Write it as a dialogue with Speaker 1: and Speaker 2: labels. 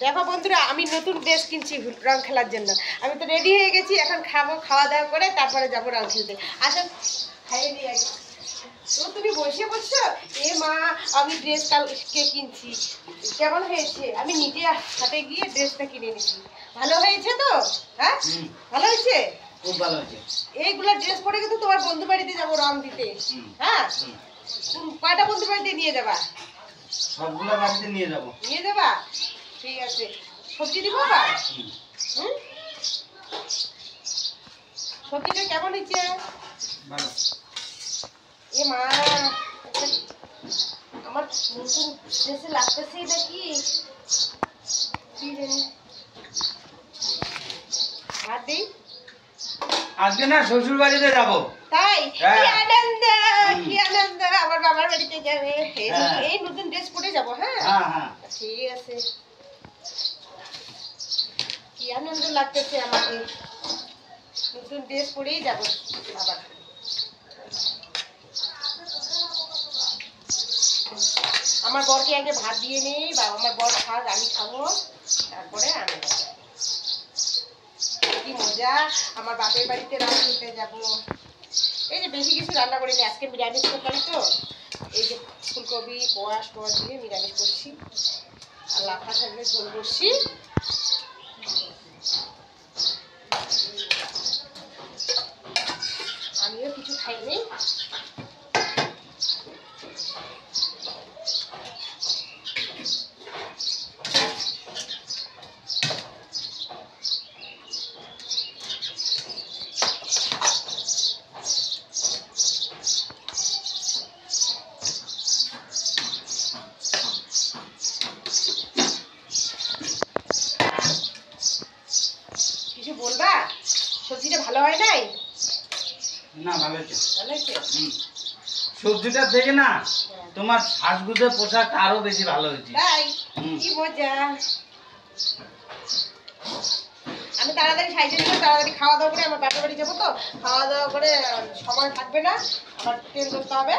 Speaker 1: দেখো বন্ধুরা, আমি নতুন ড্রেস কিনছি রং খেলার জন্য। আমি তো রেডি হয়ে গেছি, এখন খাবো, খাওয়া দাওয়া করে তারপরে যাবো রং খেলতে। আসো খাইয়ে দিয়ে আগে। তো তুমি বসে বসছো? এ মা, আমি ড্রেস কালকে কিনছি। কেমন হয়েছে? আমি নিজে হাতে গিয়ে ড্রেসটা কিনে নিয়েছি। ভালো হয়েছে তো? হ্যাঁ, ভালো হয়েছে,
Speaker 2: খুব ভালো হয়েছে।
Speaker 1: এইগুলা ড্রেস পরে কিন্তু তোমার বন্ধু বাড়িতে যাবো রং দিতে। হ্যাঁ, কয়টা বন্ধু বাড়িতে নিয়ে যাবা?
Speaker 2: সবগুলো বাড়িতে নিয়ে যাবো।
Speaker 1: নিয়ে যাবা? ঠিক আছে। সবজি দিব বা? সবজিটা কেমন হয়েছে?
Speaker 2: ভালো।
Speaker 1: এ মা, আমার নতুন ড্রেসে লাগতেছে নাকি কি জানি। আর দেই
Speaker 2: আজকে না শ্বশুর বাড়িতে যাবো।
Speaker 1: তাই?
Speaker 2: হ্যাঁ।
Speaker 1: কি আনন্দ, কি আনন্দ, আমার বাবার বাড়িতে যাবে। এই নতুন ড্রেস পরে যাবো। হ্যাঁ
Speaker 2: হ্যাঁ হ্যাঁ,
Speaker 1: ঠিক আছে। কি আনন্দ লাগতেছে আমাকে, নতুন ড্রেস পরেই যাবো আবার। আমার বরকে আগে ভাত দিয়ে নেই, বা আমার বর খাক, আমি খাবো, তারপরে আমি যাবো। কি মজা, আমার বাপের বাড়িতে রান্না করতে যাবো। এই যে বেশি কিছু রান্না করিনি, আজকে নিরামিষ তরকারি তো। এই যে ফুলকপি কোয়াশ টোয়াশ দিয়ে নিরামিষ করছি, আর লাফা শাকের ঝোল করছি। আমিও কিছু খাইনি। কিছু বলবা? সবজিটা ভালো হয় নাই?
Speaker 2: না ভালো হয়েছে।
Speaker 1: ভালো হয়েছে।
Speaker 2: সবজিটা দেখে না তোমার সাজগুজের পোশাকটা আরো বেশি ভালো হয়েছে।
Speaker 1: তাই? কি মজা। আমি তাড়াতাড়ি সাইজে দিলে তাড়াতাড়ি খাওয়া দাওয়া করে আমার বাপের বাড়ি যাবো তো। খাওয়া দাওয়া করে সময় থাকবে না, আমার ট্রেন করতে হবে।